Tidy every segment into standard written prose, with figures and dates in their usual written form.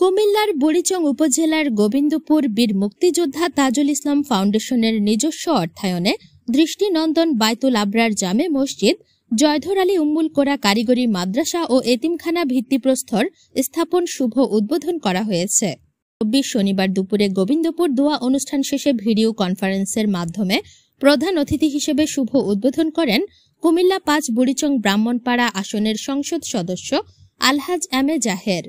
কুমিল্লার বুড়িচং উপজেলার গোবিন্দপুর বীর মুক্তিযোদ্ধা তাজুল ইসলাম ফাউন্ডেশনের নিজস্ব অর্থায়নে দৃষ্টিনন্দন বাইতুল আবরার জামে মসজিদ, জয়ধর আলী উম্মুল কোরা কারিগরি মাদ্রাসা ও এতিমখানা ভিত্তিপ্রস্তর স্থাপন শুভ উদ্বোধন করা হয়েছে। ২৪ শনিবার দুপুরে গোবিন্দপুর দোয়া অনুষ্ঠান শেষে ভিডিও কনফারেন্সের মাধ্যমে প্রধান অতিথি হিসেবে শুভ উদ্বোধন করেন কুমিল্লা ৫ বুড়িচং ব্রাহ্মণপাড়া আসনের সংসদ সদস্য আলহাজ এম এ জাহের।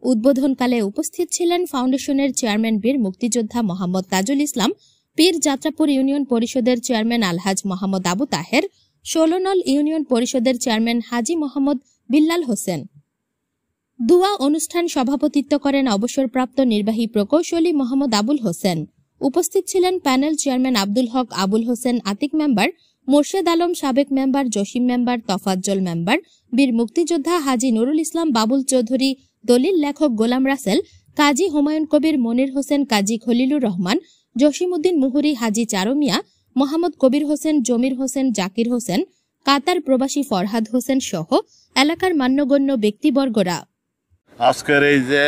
উদ্বোধনকালে উপস্থিত ছিলেন ফাউন্ডেশনের চেয়ারম্যান বীর মুক্তিযোদ্ধা মোহাম্মদ তাজুল ইসলাম, পীর যাত্রাপুর ইউনিয়ন পরিষদের চেয়ারম্যান আলহাজ মোহাম্মদ আবু তাহের, ১৬ নল ইউনিয়ন পরিষদের চেয়ারম্যান হাজি মোহাম্মদ বিল্লাল হোসেন। দুয়া অনুষ্ঠান সভাপতিত্ব করেন অবসরপ্রাপ্ত নির্বাহী প্রকৌশলী মোহাম্মদ আবুল হোসেন। উপস্থিত ছিলেন প্যানেল চেয়ারম্যান আব্দুল হক আবুল হোসেন আতিক মেম্বার, মোর্শেদ আলম সাবেক member, Jasim member, Tofazzal member, বীর মুক্তিযোদ্ধা হাজি নুরুল ইসলাম বাবুল চৌধুরী, দলিল লেখক গোলাম রাসেল, কাজী হুমায়ুন কবির, মনির হোসেন, কাজী খলিলুর রহমান, জসিমউদ্দিন মুহুরী, হাজি চারমিয়া, মোহাম্মদ কবির হোসেন, জমির হোসেন, জাকির হোসেন, কাতার প্রবাসী ফরহাদ হোসেন সহ এলাকার মান্যগণ্য ব্যক্তিবর্গরা আজকের এই যে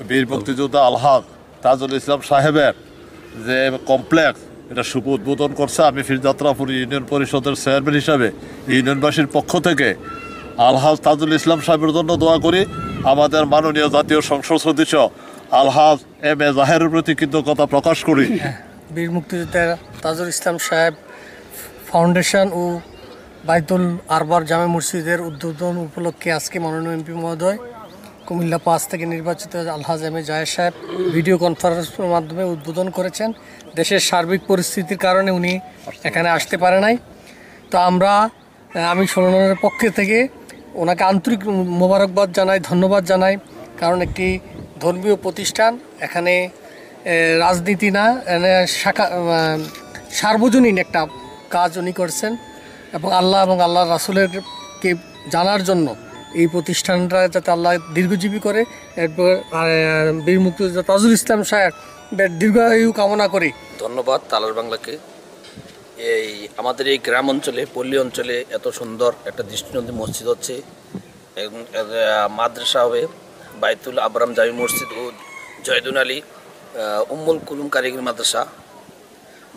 বীর মুক্তিযোদ্ধা আলহাজ তাজুল ইসলাম সাহেবের যে কমপ্লেক্স, এটা শুভ উদ্বোধন করছে। আমি ফিরযাত্রাপুর ইউনিয়ন পরিষদের চেয়ারম্যান হিসাবে ইউনিয়নবাসীর পক্ষ থেকে আলহাজ তাজুল ইসলাম সাহেবের জন্য দোয়া করি। আমাদের মাননীয় জাতীয় সংসদ সদস্য আলহাজ এম এ জাহেরের প্রতি কৃতজ্ঞতা প্রকাশ করি। বীর মুক্তিযোদ্ধা তাজুল ইসলাম সাহেব ফাউন্ডেশন ও বাইতুল আরবার জামে মসজিদের উদ্বোধন উপলক্ষে আজকে মাননীয় এমপি মহোদয় কুমিল্লা ৫ থেকে নির্বাচিত আলহাজ এম এ জাহের সাহেব ভিডিও কনফারেন্সের মাধ্যমে উদ্বোধন করেছেন। দেশের সার্বিক পরিস্থিতির কারণে উনি এখানে আসতে পারে নাই। তো আমি ১৬ নলের পক্ষে থেকে ওনাকে আন্তরিক মোবারকবাদ জানাই, ধন্যবাদ জানাই। কারণ একটি ধর্মীয় প্রতিষ্ঠান, এখানে রাজনীতি না, সার্বজনীন একটা কাজ উনি করছেন এবং আল্লাহ এবং আল্লাহ রাসূলেরকে জানার জন্য এই প্রতিষ্ঠানটা যাতে আল্লাহ দীর্ঘজীবী করে। এরপর বীর মুক্তিযোদ্ধা তাজুল ইসলাম সাহেবের দীর্ঘায়ু কামনা করি। ধন্যবাদ তালার বাংলাকে। এই আমাদের এই গ্রাম অঞ্চলে, পল্লী অঞ্চলে এত সুন্দর একটা দৃষ্টিনন্দন মসজিদ হচ্ছে, মাদ্রাসা হবে, বাইতুল আবরাম জামি মসজিদ ও জয়দুন আলী উম্মুল কুলুম কারিগরি মাদ্রাসা।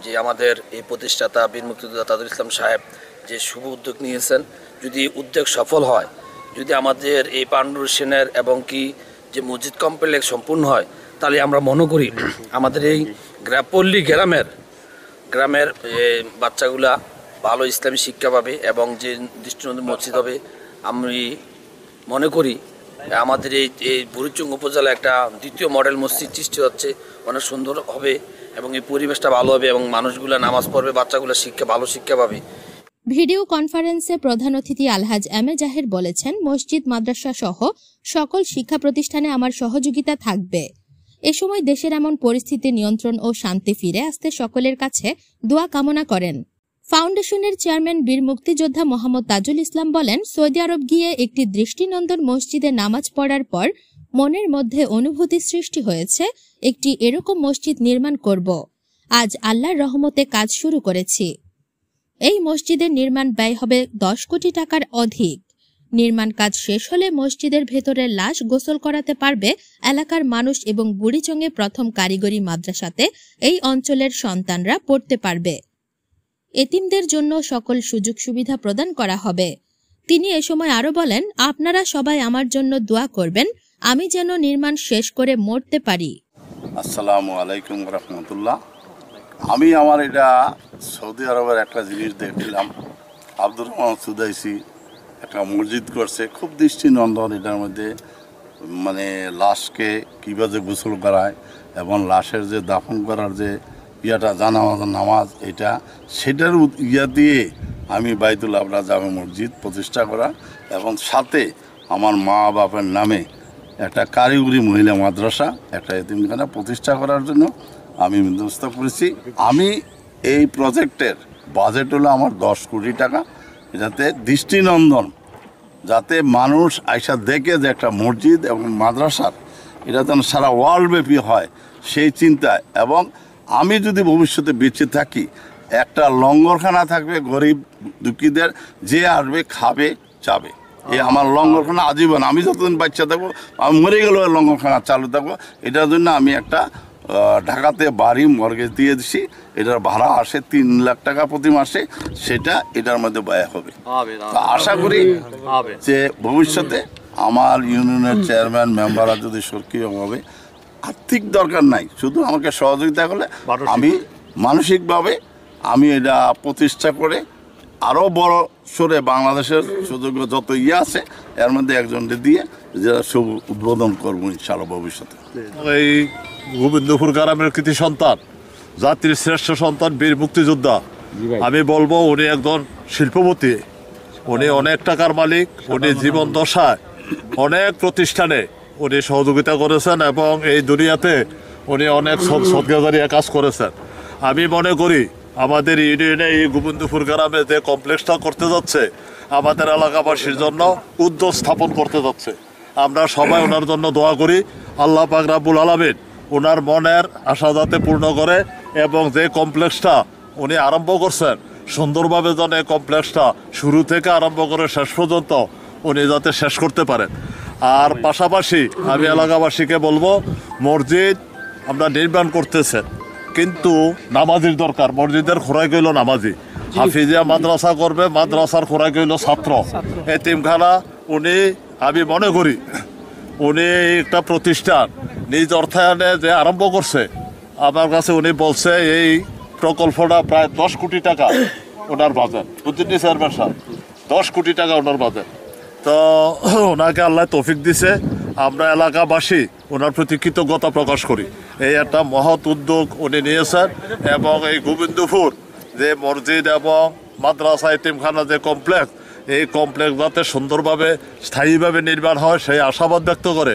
যে আমাদের এই প্রতিষ্ঠাতা বীর মুক্তিযোদ্ধা তাজুল ইসলাম সাহেব যে শুভ উদ্যোগ নিয়েছেন, যদি উদ্যোগ সফল হয়, যদি আমাদের এই পাণ্ডুর সেনের এবং কি যে মসজিদ কমপ্লেক্স সম্পূর্ণ হয়, তাহলে আমরা মনে করি আমাদের এই পল্লী গ্রামের বাচ্চাগুলা ভালো ইসলামী শিক্ষা পাবে এবং যে দৃষ্টিনন্দন মসজিদ হবে। আমি মনে করি আমাদের এই বুড়িচং উপজেলা একটা দ্বিতীয় মডেল মসজিদ সৃষ্টি হচ্ছে, অনেক সুন্দর হবে এবং এই পরিবেশটা ভালো হবে এবং মানুষগুলা নামাজ পড়বে, বাচ্চাগুলা ভালো শিক্ষা পাবে। ভিডিও কনফারেন্সে প্রধান অতিথি আলহাজ এম এ জাহের বলেছেন, মসজিদ, মাদ্রাসা সহ সকল শিক্ষা প্রতিষ্ঠানে আমার সহযোগিতা থাকবে। এ সময় দেশের এমন পরিস্থিতি নিয়ন্ত্রণ ও শান্তি ফিরে আসতে সকলের কাছে দোয়া কামনা করেন। ফাউন্ডেশনের চেয়ারম্যান বীর মুক্তিযোদ্ধা মোহাম্মদ তাজুল ইসলাম বলেন, সৌদি আরব গিয়ে একটি দৃষ্টিনন্দন মসজিদে নামাজ পড়ার পর মনের মধ্যে অনুভূতি সৃষ্টি হয়েছে, একটি এরকম মসজিদ নির্মাণ করব। আজ আল্লাহর রহমতে কাজ শুরু করেছি। এই মসজিদের নির্মাণ ব্যয় হবে ১০ কোটি টাকার অধিক। নির্মাণ কাজ শেষ হলে মসজিদের ভেতরে লাশ গোসল করাতে পারবে এলাকার মানুষ এবং বুড়িচংয়ে প্রথম কারিগরি মাদ্রাসাতে এই অঞ্চলের সন্তানরা পড়তে পারবে। এতিমদের জন্য সকল সুযোগ সুবিধা প্রদান করা হবে। তিনি এ সময় আরো বলেন, আপনারা সবাই আমার জন্য দোয়া করবেন, আমি যেন নির্মাণ শেষ করে মরতে পারি। আসসালামু আলাইকুম রাহমাতুল্লাহ। আমি আমার এটা সৌদি আরবের একটা জিনিস দেখলাম, আব্দুর রহমান সুদাইসি একটা মসজিদ করছে, খুব দৃষ্টিনন্দন। এটার মধ্যে মানে লাশকে কীভাবে গোসল করায় এবং লাশের যে দাফন করার যে নামাজ, সেটার দিয়ে আমি বাইতুল আবরার জামে মসজিদ প্রতিষ্ঠা করা এবং সাথে আমার মা বাপের নামে একটা কারিগরি মহিলা মাদ্রাসা, একটা এতিমখানা প্রতিষ্ঠা করার জন্য আমি ব্যবস্থা করেছি। আমি এই প্রজেক্টের বাজেট হলো আমার ১০ কোটি টাকা। যাতে দৃষ্টিনন্দন, যাতে মানুষ আইসা দেখে যে একটা মসজিদ এবং মাদ্রাসার এটা যেন সারা ওয়ার্ল্ডব্যাপী হয় সেই চিন্তায়, এবং আমি যদি ভবিষ্যতে বেঁচে থাকি একটা লঙ্গরখানা থাকবে গরিব দুঃখীদের, যে আসবে খাবে যাবে। এই আমার লঙ্গরখানা আজীবন, আমি যতদিন বাচ্চা থাকবো, আমি মরে গেলেও লঙ্গরখানা চালু থাকবো। এটার জন্য আমি একটা ঢাকাতে বাড়ি মর্গেজ দিয়ে দিছি, এটার ভাড়া আসে 3 লাখ টাকা প্রতি মাসে, সেটা এটার মধ্যে ব্যয় হবে। তো আশা করি যে ভবিষ্যতে আমার ইউনিয়নের চেয়ারম্যান মেম্বাররা যদি সক্রিয়ভাবে, আর্থিক দরকার নাই, শুধু আমাকে সহযোগিতা করলে আমি মানসিকভাবে আমি এটা প্রতিষ্ঠা করে আরও বড় সরে বাংলাদেশের সুযোগ্য যত আছে এর মধ্যে একজনকে দিয়ে যারা শুভ উদ্বোধন করবো ইনশাআল্লাহ ভবিষ্যতে। এই গোবিন্দপুর গ্রামের কৃতি সন্তান, জাতির শ্রেষ্ঠ সন্তান, বীর মুক্তিযোদ্ধা, আমি বলবো উনি একজন শিল্পপতি, উনি অনেক টাকার মালিক, উনি জীবন দশায় অনেক প্রতিষ্ঠানে উনি সহযোগিতা করেছেন এবং এই দুনিয়াতে উনি অনেক সৎকাজারিয়া কাজ করেছেন। আমি মনে করি আমাদের ইউনিয়নে এই গোবিন্দপুর গ্রামে যে কমপ্লেক্সটা করতে যাচ্ছে, আমাদের এলাকাবাসীর জন্য উদ্যোগ স্থাপন করতে যাচ্ছে। আমরা সবাই ওনার জন্য দোয়া করি, আল্লাহ পাক রব্বুল আলামিন ওনার মনের আশা যাতে পূর্ণ করে এবং যে কমপ্লেক্সটা উনি আরম্ভ করছেন সুন্দরভাবে যেন এই কমপ্লেক্সটা শুরু থেকে আরম্ভ করে শেষ পর্যন্ত উনি যাতে শেষ করতে পারেন। আর পাশাপাশি আমি এলাকাবাসীকে বলবো, মসজিদ আমরা নির্মাণ করতেছেন, কিন্তু নামাজির দরকার। মসজিদের খোরাক হইল নামাজি, হাফিজিয়া মাদ্রাসা করবে, মাদ্রাসার খোরাক হইল ছাত্র। এতিমখানা উনি, আমি মনে করি উনি একটা প্রতিষ্ঠান নিজ অর্থায়নে যে আরম্ভ করছে, আমার কাছে উনি বলছে এই প্রকল্পটা প্রায় 10 কোটি টাকা ওনার বাজেট, বুঝছেন চেয়ারম্যান সাহেব, 10 কোটি টাকা ওনার বাজেট। তো ওনাকে আল্লাহ তৌফিক দিছে, আমরা এলাকাবাসী ওনার প্রতি কৃতজ্ঞতা প্রকাশ করি। এই একটা মহৎ উদ্যোগ উনি নিয়েছেন এবং এই গোবিন্দপুর যে মসজিদ এবং মাদ্রাসা এতিমখানা যে কমপ্লেক্স, এই কমপ্লেক্স যাতে সুন্দরভাবে স্থায়ীভাবে নির্মাণ হয় সেই আশাবাদ ব্যক্ত করে